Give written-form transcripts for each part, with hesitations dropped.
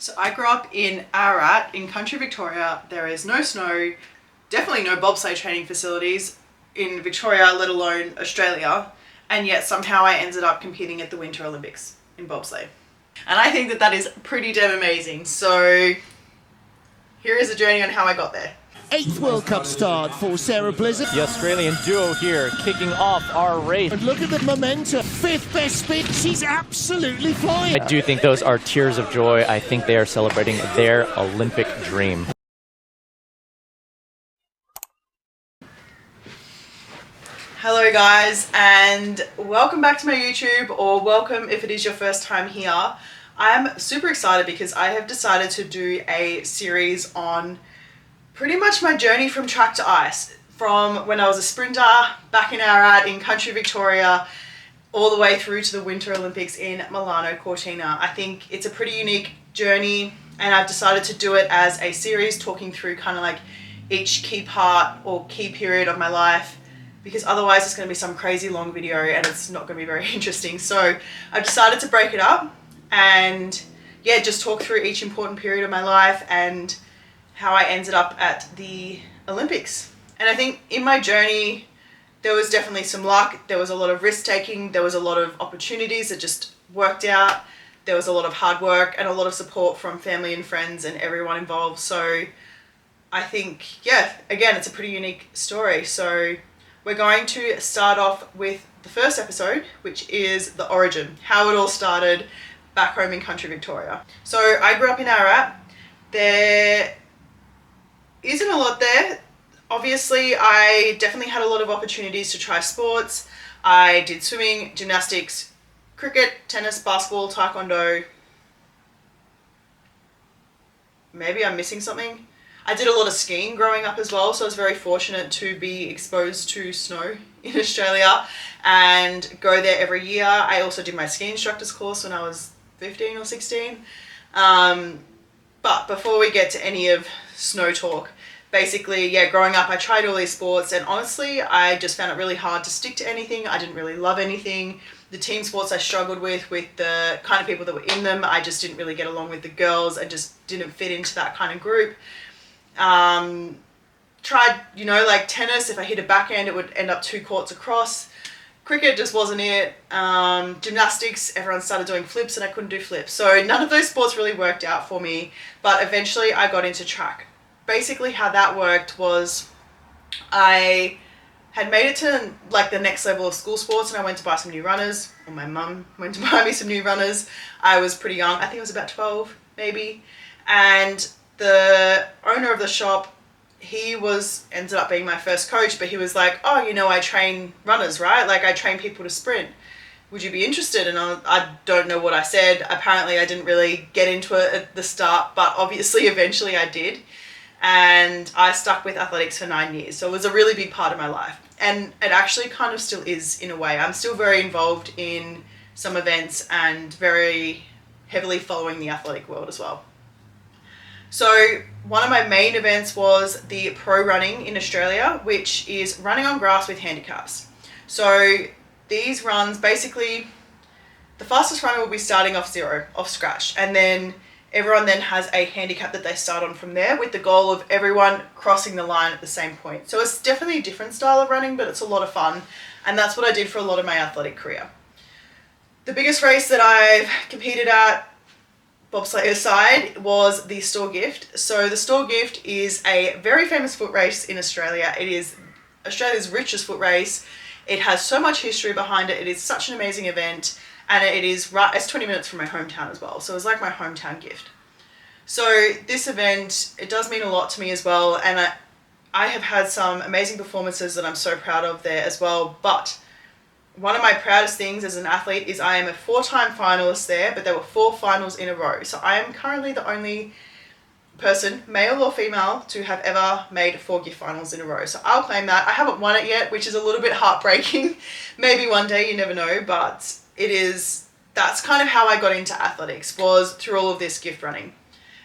So I grew up in Ararat in country Victoria. There is no snow, definitely no bobsleigh training facilities in Victoria, let alone Australia. And yet somehow I ended up competing at the Winter Olympics in bobsleigh. And I think that is pretty damn amazing. So here is a journey on how I got there. 8th World Cup start for Sarah Blizzard. The Australian duo here kicking off our race. And look at the momentum. 5th best speed. She's absolutely flying. I do think those are tears of joy. I think they are celebrating their Olympic dream. Hello guys, and welcome back to my YouTube, or welcome if it is your first time here. I'm super excited because I have decided to do a series on pretty much my journey from track to ice, from when I was a sprinter back in Ararat in country Victoria all the way through to the Winter Olympics in Milano Cortina. I think it's a pretty unique journey, and I've decided to do it as a series, talking through kind of like each key part or key period of my life, because otherwise it's going to be some crazy long video and it's not going to be very interesting. So I've decided to break it up and just talk through each important period of my life and how I ended up at the Olympics. And I think in my journey, there was definitely some luck. There was a lot of risk taking. There was a lot of opportunities that just worked out. There was a lot of hard work and a lot of support from family and friends and everyone involved. So I think, again, it's a pretty unique story. So we're going to start off with the first episode, which is the origin, how it all started back home in country Victoria. So I grew up in Ararat. There isn't a lot there. Obviously, I definitely had a lot of opportunities to try sports. I did swimming, gymnastics, cricket, tennis, basketball, taekwondo. Maybe I'm missing something. I did a lot of skiing growing up as well, so I was very fortunate to be exposed to snow in Australia and go there every year. I also did my ski instructor's course when I was 15 or 16. But before we get to any of snow talk, basically, growing up I tried all these sports, and honestly I just found it really hard to stick to anything. I didn't really love anything. The team sports I struggled with the kind of people that were in them. I just didn't really get along with the girls. I just didn't fit into that kind of group. Tried, like tennis, if I hit a backhand it would end up 2 courts across. Cricket just wasn't it. Gymnastics, everyone started doing flips and I couldn't do flips. So none of those sports really worked out for me, but eventually I got into track. Basically how that worked was I had made it to like the next level of school sports, and I went to buy some new runners, or my mum went to buy me some new runners. I was pretty young, I think I was about 12 maybe, and the owner of the shop, he ended up being my first coach, but he was like, oh, I train runners, right? Like I train people to sprint. Would you be interested? And I don't know what I said. Apparently I didn't really get into it at the start, but obviously eventually I did. And I stuck with athletics for 9 years. So it was a really big part of my life. And it actually kind of still is in a way. I'm still very involved in some events and very heavily following the athletic world as well. So one of my main events was the pro running in Australia, which is running on grass with handicaps. So these runs, basically the fastest runner will be starting off zero, off scratch, and then everyone then has a handicap that they start on from there, with the goal of everyone crossing the line at the same point. So it's definitely a different style of running, but it's a lot of fun, and that's what I did for a lot of my athletic career. The biggest race that I've competed at, bobsleigh aside, was the Store Gift. So the Store Gift is a very famous foot race in Australia. It is Australia's richest foot race. It has so much history behind it. It is such an amazing event, and it's 20 minutes from my hometown as well. So it was like my hometown gift. So this event, it does mean a lot to me as well, and I have had some amazing performances that I'm so proud of there as well. But one of my proudest things as an athlete is I am a 4-time finalist there, but there were 4 finals in a row. So I am currently the only person, male or female, to have ever made 4 gift finals in a row. So I'll claim that. I haven't won it yet, which is a little bit heartbreaking. Maybe one day, you never know, but that's kind of how I got into athletics, was through all of this gift running.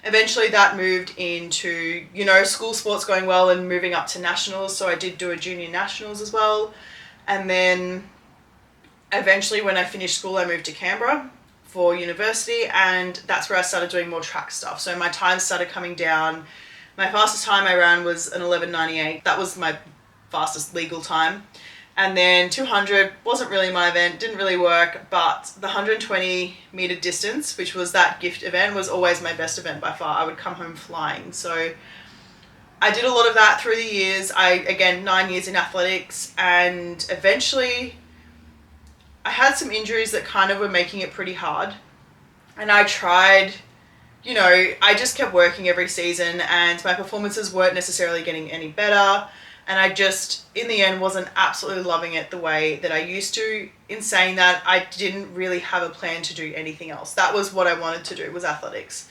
Eventually that moved into, school sports going well and moving up to nationals. So I did do a junior nationals as well. And then eventually when I finished school, I moved to Canberra for university, and that's where I started doing more track stuff. So my time started coming down. My fastest time I ran was an 11:98. That was my fastest legal time. And then 200 wasn't really my event, didn't really work, but the 120 meter distance, which was that gift event, was always my best event by far. I would come home flying. So I did a lot of that through the years. Again, 9 years in athletics, and eventually I had some injuries that kind of were making it pretty hard. And I tried, I just kept working every season, and my performances weren't necessarily getting any better. And I just, in the end, wasn't absolutely loving it the way that I used to. In saying that, I didn't really have a plan to do anything else. That was what I wanted to do, was athletics.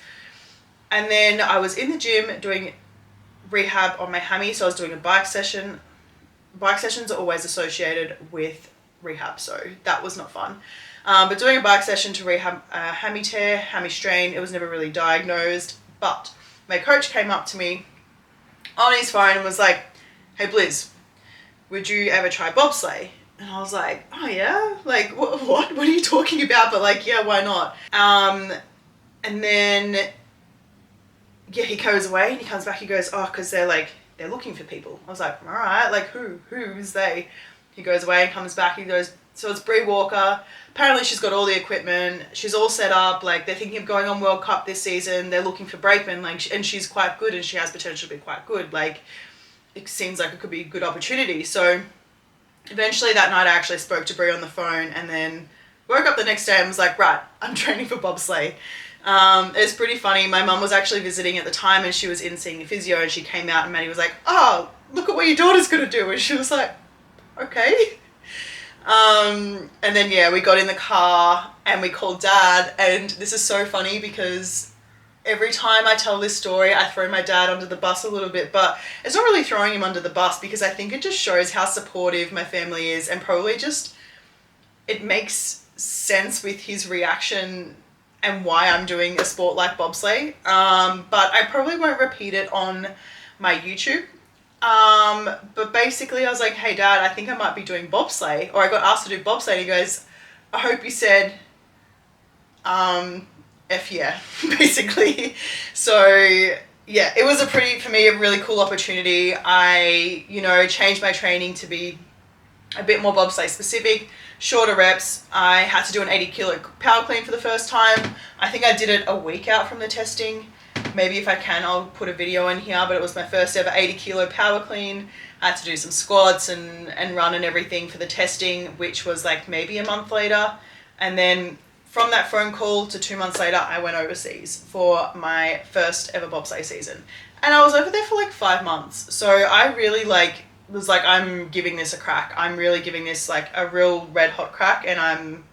And then I was in the gym doing rehab on my hammy, so I was doing a bike session. Bike sessions are always associated with rehab, so that was not fun. But doing a bike session to rehab a hammy tear, hammy strain, it was never really diagnosed. But my coach came up to me on his phone and was like, "Hey Blizz, would you ever try bobsleigh?" And I was like, "Oh yeah? Like, what are you talking about?" But like, yeah, why not? And then, yeah, he goes away and he comes back, he goes, "Oh, because they're looking for people." I was like, "All right, like who's they?" He goes away and comes back, he goes, "So it's Bree Walker. Apparently she's got all the equipment, she's all set up, like they're thinking of going on World Cup this season, they're looking for brakemen, like, and she's quite good and she has potential to be quite good, like it seems like it could be a good opportunity." So eventually that night I actually spoke to Bree on the phone, and then woke up the next day and was like, "Right, I'm training for bobsleigh." It's pretty funny. My mum was actually visiting at the time, and she was in seeing the physio, and she came out and Maddie was like, "Oh, look at what your daughter's gonna do." And she was like, "Okay." And then, yeah, we got in the car and we called Dad, and this is so funny because every time I tell this story, I throw my dad under the bus a little bit, but it's not really throwing him under the bus because I think it just shows how supportive my family is, and probably just, it makes sense with his reaction and why I'm doing a sport like bobsleigh. But I probably won't repeat it on my YouTube. But basically I was like, "Hey Dad, I think I might be doing bobsleigh," or I got asked to do bobsleigh, and he goes, "I hope you said, F yeah," basically. So yeah, it was for me, a really cool opportunity. I, changed my training to be a bit more bobsleigh specific, shorter reps. I had to do an 80 kilo power clean for the first time. I think I did it a week out from the testing. Maybe if I can, I'll put a video in here, but it was my first ever 80 kilo power clean. I had to do some squats and run and everything for the testing, which was like maybe a month later. And then from that phone call to 2 months later, I went overseas for my first ever bobsleigh season. And I was over there for like 5 months. So I really was like, I'm giving this a crack. I'm really giving this like a real red hot crack, and I'm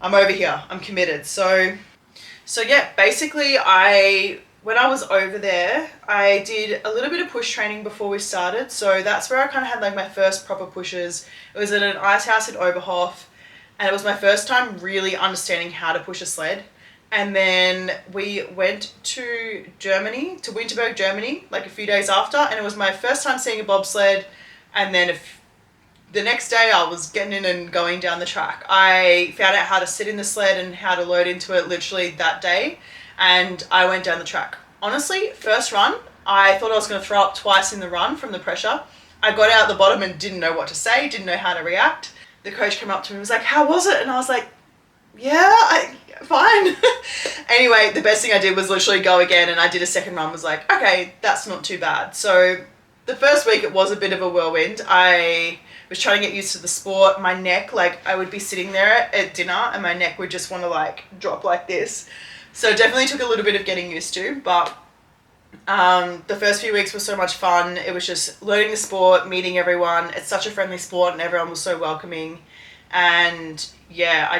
over here. I'm committed. So yeah, basically when I was over there, I did a little bit of push training before we started. So that's where I kind of had like my first proper pushes. It was at an ice house in Oberhof, and it was my first time really understanding how to push a sled. And then we went to Germany, to Winterberg, Germany, like a few days after, and it was my first time seeing a bobsled. And then the next day I was getting in and going down the track. I found out how to sit in the sled and how to load into it literally that day, and I went down the track. Honestly, first run, I thought I was going to throw up twice in the run from the pressure. I got out at the bottom and didn't know what to say, didn't know how to react. The coach came up to me and was like, "How was it?" And I was like, "Yeah, fine." Anyway, the best thing I did was literally go again, and I did a second run, was like, okay, that's not too bad. So the first week it was a bit of a whirlwind. I was trying to get used to the sport. My neck, like I would be sitting there at dinner and my neck would just want to like drop like this. So it definitely took a little bit of getting used to, but the first few weeks were so much fun. It was just learning the sport, meeting everyone. It's such a friendly sport and everyone was so welcoming. And yeah,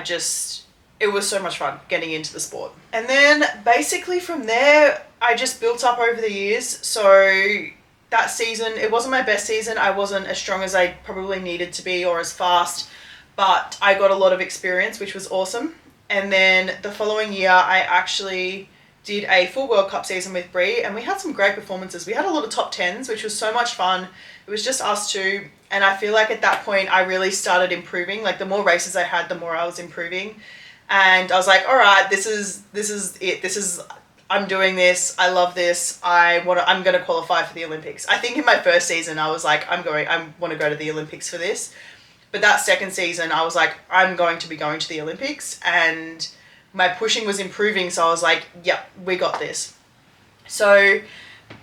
it was so much fun getting into the sport. And then basically from there, I just built up over the years. So that season, it wasn't my best season. I wasn't as strong as I probably needed to be or as fast, but I got a lot of experience, which was awesome. And then the following year, I actually did a full World Cup season with Bree, and we had some great performances. We had a lot of top 10s, which was so much fun. It was just us two, and I feel like at that point I really started improving. Like the more races I had, the more I was improving. And I was like, all right, this is it. I'm doing this. I love this. I'm going to qualify for the Olympics. I think in my first season, I was like, I want to go to the Olympics for this. But that second season, I was like, I'm going to be going to the Olympics, and my pushing was improving. So I was like, yep, we got this. So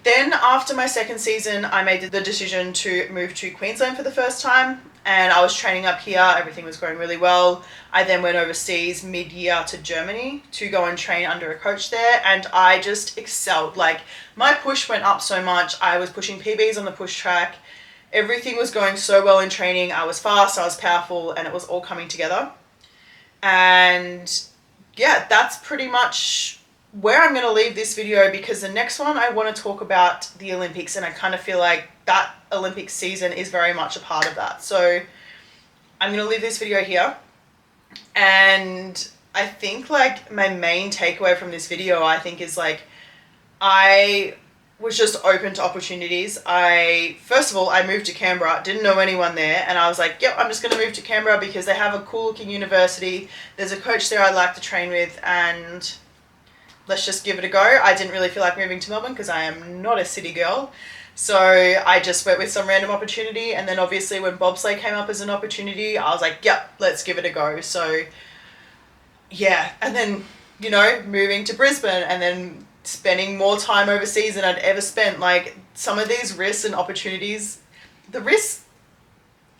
then after my second season, I made the decision to move to Queensland for the first time, and I was training up here. Everything was going really well. I then went overseas mid-year to Germany to go and train under a coach there, and I just excelled. Like, my push went up so much. I was pushing PBs on the push track. Everything was going so well in training. I was fast, I was powerful, and it was all coming together. And yeah, that's pretty much where I'm going to leave this video, because the next one I want to talk about the Olympics, and I kind of feel like that Olympic season is very much a part of that. So I'm going to leave this video here, and I think like my main takeaway from this video, I think, is like, I was just open to opportunities. First of all, I moved to Canberra, didn't know anyone there, and I was like, yep, I'm just going to move to Canberra because they have a cool looking university. There's a coach there I'd like to train with, and let's just give it a go. I didn't really feel like moving to Melbourne because I am not a city girl. So I just went with some random opportunity, and then obviously when bobsleigh came up as an opportunity, I was like, yep, let's give it a go. So yeah, and then, you know, moving to Brisbane and then spending more time overseas than I'd ever spent. Like, some of these risks and opportunities, the risks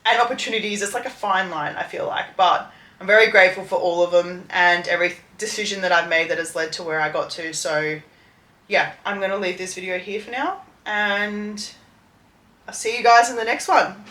and opportunities, it's like a fine line, I feel like, but I'm very grateful for all of them and every decision that I've made that has led to where I got to. So yeah, I'm going to leave this video here for now, and I'll see you guys in the next one.